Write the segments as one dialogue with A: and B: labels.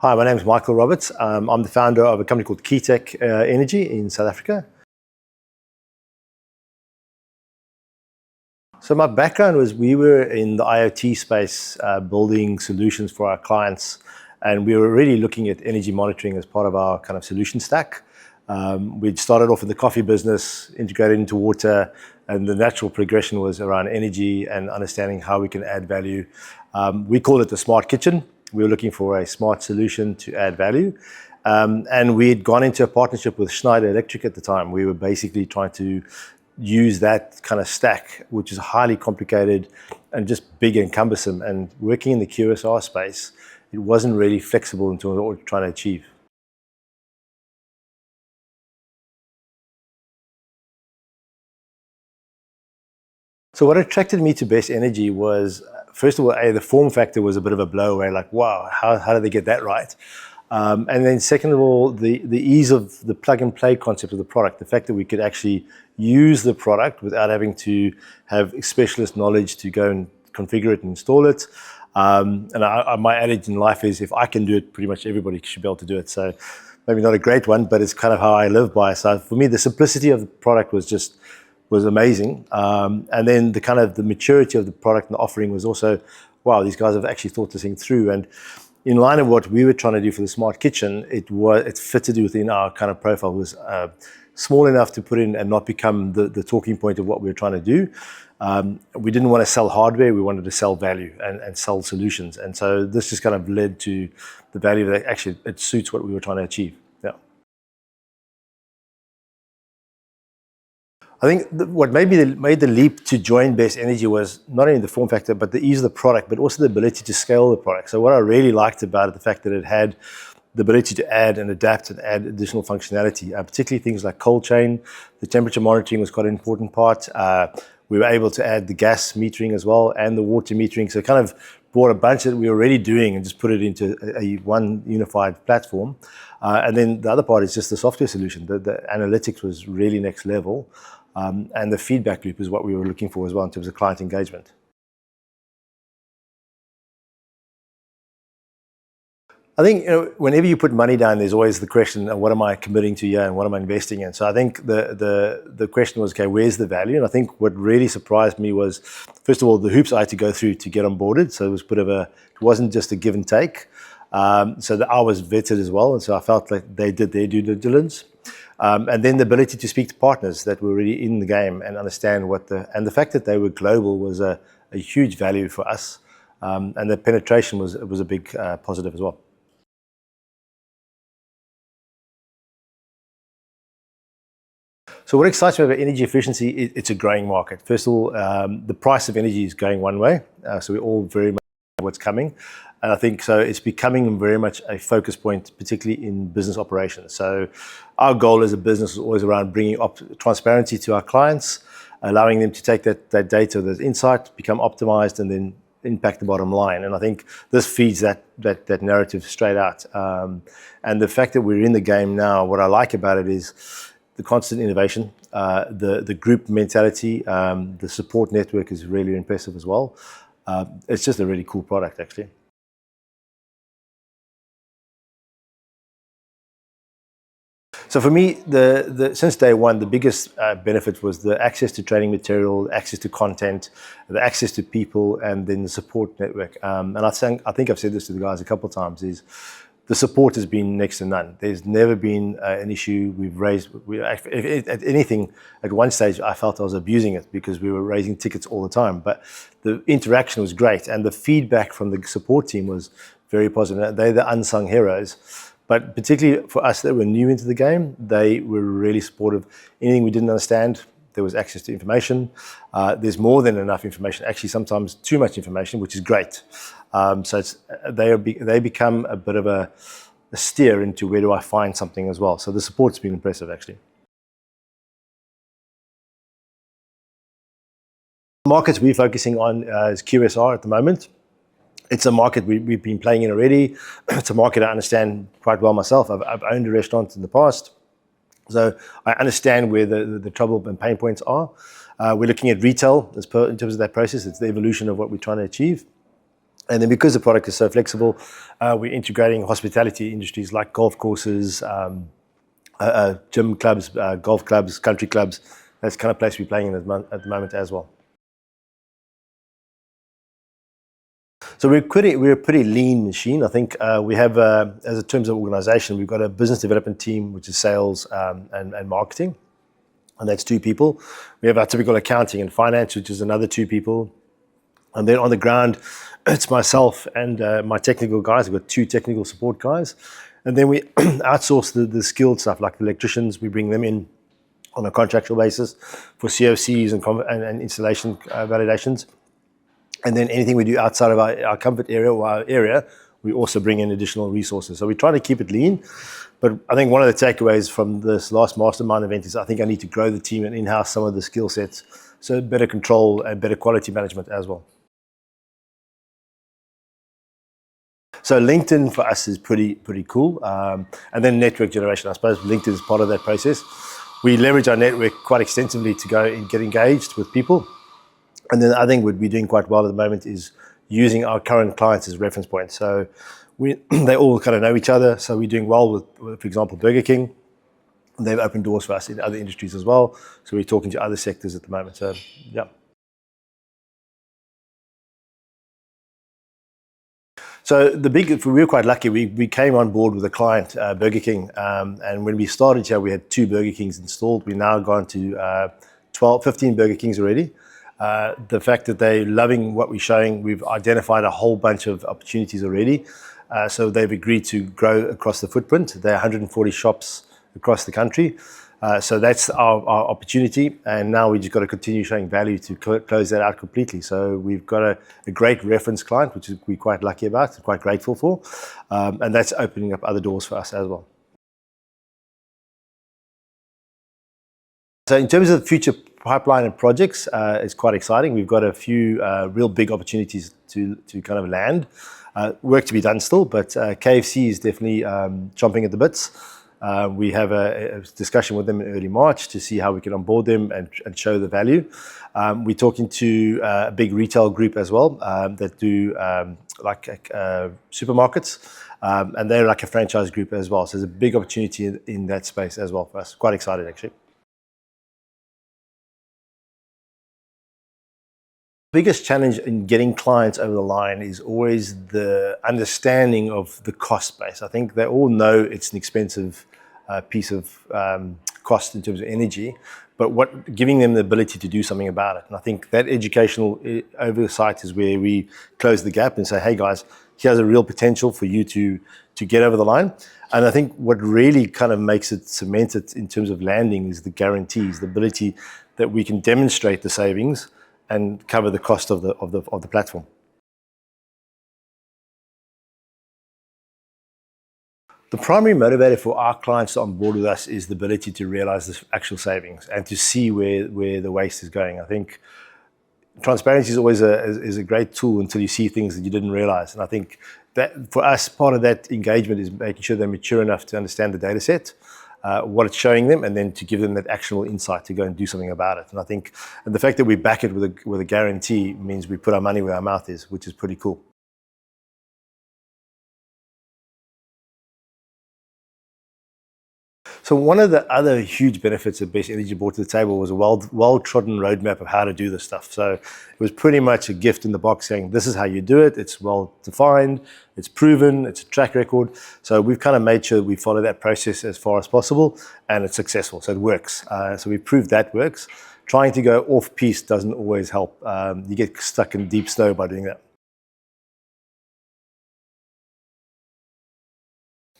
A: Hi, my name is Michael Roberts. I'm the founder of a company called Best.Energy in South Africa. So my background was we were in the IoT space building solutions for our clients, and we were really looking at energy monitoring as part of our kind of solution stack. We'd started off in the coffee business, integrated into water, and the natural progression was around energy and understanding how we can add value. We call it the smart kitchen. We were looking for a smart solution to add value. And we had gone into a partnership with Schneider Electric at the time. We were basically trying to use that kind of stack, which is highly complicated and just big and cumbersome. And working in the QSR space, it wasn't really flexible into what we were trying to achieve. So what attracted me to Best.Energy was, first of all, the form factor was a bit of a blow away, like, wow, how did they get that right? And then second of all, the ease of the plug and play concept of the product, the fact that we could actually use the product without having to have specialist knowledge to go and configure it and install it. My adage in life is, if I can do it, pretty much everybody should be able to do it. So maybe not a great one, but it's kind of how I live by. So for me, the simplicity of the product was amazing. And then the maturity of the product and the offering was also, wow, these guys have actually thought this thing through. And in line of what we were trying to do for the smart kitchen, it fitted within our kind of profile. It was small enough to put in and not become the talking point of what we were trying to do. We didn't want to sell hardware, we wanted to sell value and sell solutions. And so this just kind of led to the value that actually it suits what we were trying to achieve. Yeah. I think what made the leap to join Best.Energy was not only the form factor, but the ease of the product, but also the ability to scale the product. So what I really liked about it, the fact that it had the ability to add and adapt and add additional functionality, particularly things like cold chain. The temperature monitoring was quite an important part. We were able to add the gas metering as well and the water metering. So it kind of brought a bunch that we were already doing and just put it into one unified platform. And then the other part is just the software solution. The analytics was really next level. And the feedback loop is what we were looking for as well in terms of client engagement. I think whenever you put money down, there's always the question, what am I committing to here and what am I investing in? So I think the question was, okay, where's the value? And I think what really surprised me was, first of all, the hoops I had to go through to get onboarded. So it was it wasn't just a give and take. So that I was vetted as well, and so I felt like they did their due diligence. And then the ability to speak to partners that were really in the game and understand and the fact that they were global was a huge value for us. And the penetration was a big positive as well. So what excites me about energy efficiency, it's a growing market. First of all, the price of energy is going one way. So we're all very much aware of what's coming. And I think so it's becoming very much a focus point, particularly in business operations. So our goal as a business is always around bringing up transparency to our clients, allowing them to take that data, that insight, become optimized, and then impact the bottom line. And I think this feeds that narrative straight out. And the fact that we're in the game now, what I like about it is the constant innovation, the group mentality, the support network is really impressive as well. It's just a really cool product, actually. So for me, since day one, the biggest benefit was the access to training material, access to content, the access to people, and then the support network. And I think I've said this to the guys a couple of times, is the support has been next to none. There's never been an issue we've raised. At anything, at one stage, I felt I was abusing it because we were raising tickets all the time. But the interaction was great, and the feedback from the support team was very positive. They're the unsung heroes. But particularly for us that were new into the game, they were really supportive. Anything we didn't understand, there was access to information. There's more than enough information, actually sometimes too much information, which is great. So they become a bit of a steer into where do I find something as well. So the support's been impressive, actually. The markets we're focusing on is QSR at the moment. It's a market we've been playing in already. It's a market I understand quite well myself. I've owned a restaurant in the past, so I understand where the trouble and pain points are. We're looking at retail in terms of that process. It's the evolution of what we're trying to achieve. And then because the product is so flexible, we're integrating hospitality industries like golf courses, gym clubs, golf clubs, country clubs. That's the kind of place we're playing in at the moment as well. So we're a pretty lean machine. I think we have, as in terms of organization, we've got a business development team, which is sales and marketing, and that's 2 people. We have our typical accounting and finance, which is another 2 people. And then on the ground, it's myself and my technical guys. We've got 2 technical support guys. And then we outsource the skilled stuff, like the electricians. We bring them in on a contractual basis for COCs and installation validations. And then anything we do outside of our comfort area or our area, we also bring in additional resources. So we try to keep it lean. But I think one of the takeaways from this last mastermind event is I think I need to grow the team and in-house some of the skill sets, so better control and better quality management as well. So LinkedIn for us is pretty cool. And then network generation. I suppose LinkedIn is part of that process. We leverage our network quite extensively to go and get engaged with people. And then I think what we're doing quite well at the moment is using our current clients as reference points. So they all kind of know each other. So we're doing well with, for example, Burger King. They've opened doors for us in other industries as well. So we're talking to other sectors at the moment. So, yeah. So we were quite lucky. We came on board with a client, Burger King, and when we started here, we had 2 Burger Kings installed. We've now gone to 15 Burger Kings already. The fact that they're loving what we're showing, we've identified a whole bunch of opportunities already. So they've agreed to grow across the footprint. There are 140 shops across the country. So that's our opportunity, and now we just got to continue showing value to close that out completely. So we've got a great reference client, which we're quite lucky about, quite grateful for, and that's opening up other doors for us as well. So in terms of the future pipeline and projects, it's quite exciting. We've got a few real big opportunities to kind of land. Work to be done still, but KFC is definitely chomping at the bits. We have a discussion with them in early March to see how we can onboard them and show the value. We're talking to a big retail group as well that do supermarkets, and they're like a franchise group as well. So there's a big opportunity in that space as well for us. Quite excited, actually. Biggest challenge in getting clients over the line is always the understanding of the cost base. I think they all know it's an expensive piece of cost in terms of energy, but giving them the ability to do something about it. And I think that educational oversight is where we close the gap and say, hey guys, here's a real potential for you to get over the line. And I think what really kind of makes it cemented in terms of landing is the guarantees, the ability that we can demonstrate the savings and cover the cost of the platform. The primary motivator for our clients to onboard with us is the ability to realize the actual savings and to see where the waste is going. I think transparency is always a great tool until you see things that you didn't realize. And I think that for us, part of that engagement is making sure they're mature enough to understand the data set, what it's showing them, and then to give them that actionable insight to go and do something about it. And I think the fact that we back it with a guarantee means we put our money where our mouth is, which is pretty cool. So one of the other huge benefits that Best.Energy brought to the table was a well-trodden roadmap of how to do this stuff. So it was pretty much a gift in the box saying, this is how you do it. It's well-defined, it's proven, it's a track record. So we've kind of made sure we follow that process as far as possible, and it's successful, so it works. So we've proved that works. Trying to go off-piste doesn't always help. You get stuck in deep snow by doing that.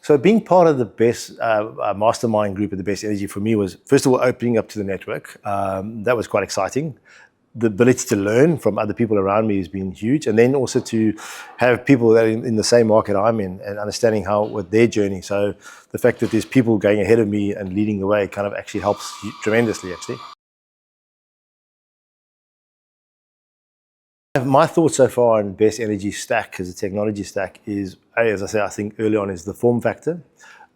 A: So being part of the best mastermind group at the Best.Energy for me was, first of all, opening up to the network. That was quite exciting. The ability to learn from other people around me has been huge. And then also to have people that are in the same market I'm in and understanding what their journey. So the fact that there's people going ahead of me and leading the way kind of actually helps tremendously, actually. My thoughts so far on Best.Energy stack as a technology stack is, as I said, I think early on is the form factor.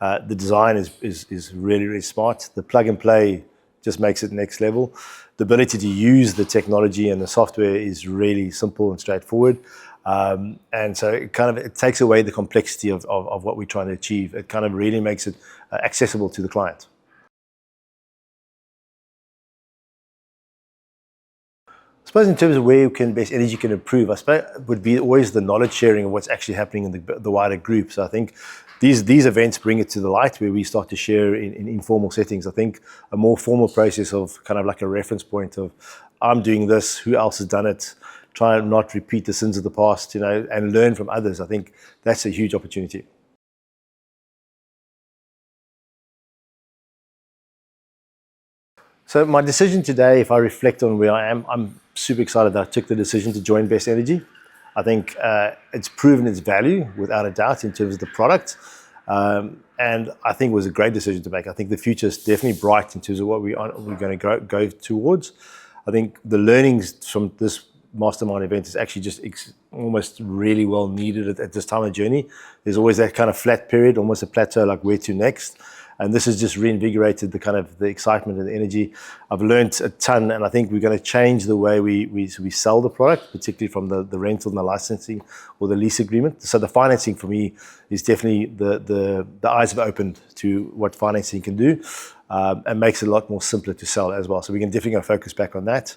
A: The design is really, really smart. The plug and play just makes it next level. The ability to use the technology and the software is really simple and straightforward. And so it takes away the complexity of what we're trying to achieve. It kind of really makes it accessible to the client. I suppose in terms of where Best.Energy can improve, I suppose would be always the knowledge sharing of what's actually happening in the wider group. So I think these events bring it to the light where we start to share in informal settings. I think a more formal process of kind of like a reference point of I'm doing this, who else has done it, try and not repeat the sins of the past, and learn from others. I think that's a huge opportunity. So my decision today, if I reflect on where I am, I'm super excited that I took the decision to join Best.Energy. I think it's proven its value without a doubt in terms of the product. And I think it was a great decision to make. I think the future is definitely bright in terms of what we're going to go towards. I think the learnings from this mastermind event is actually just almost really well needed at this time of journey. There's always that kind of flat period, almost a plateau, like where to next. And this has just reinvigorated the excitement and the energy. I've learned a ton, and I think we're going to change the way we sell the product, particularly from the rental and the licensing or the lease agreement. So the financing for me is definitely the eyes have opened to what financing can do, and makes it a lot more simpler to sell as well. So we're definitely going to focus back on that.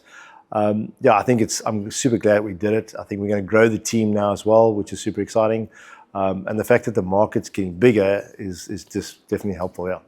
A: I think I'm super glad we did it. I think we're going to grow the team now as well, which is super exciting. And the fact that the market's getting bigger is just definitely helpful, yeah.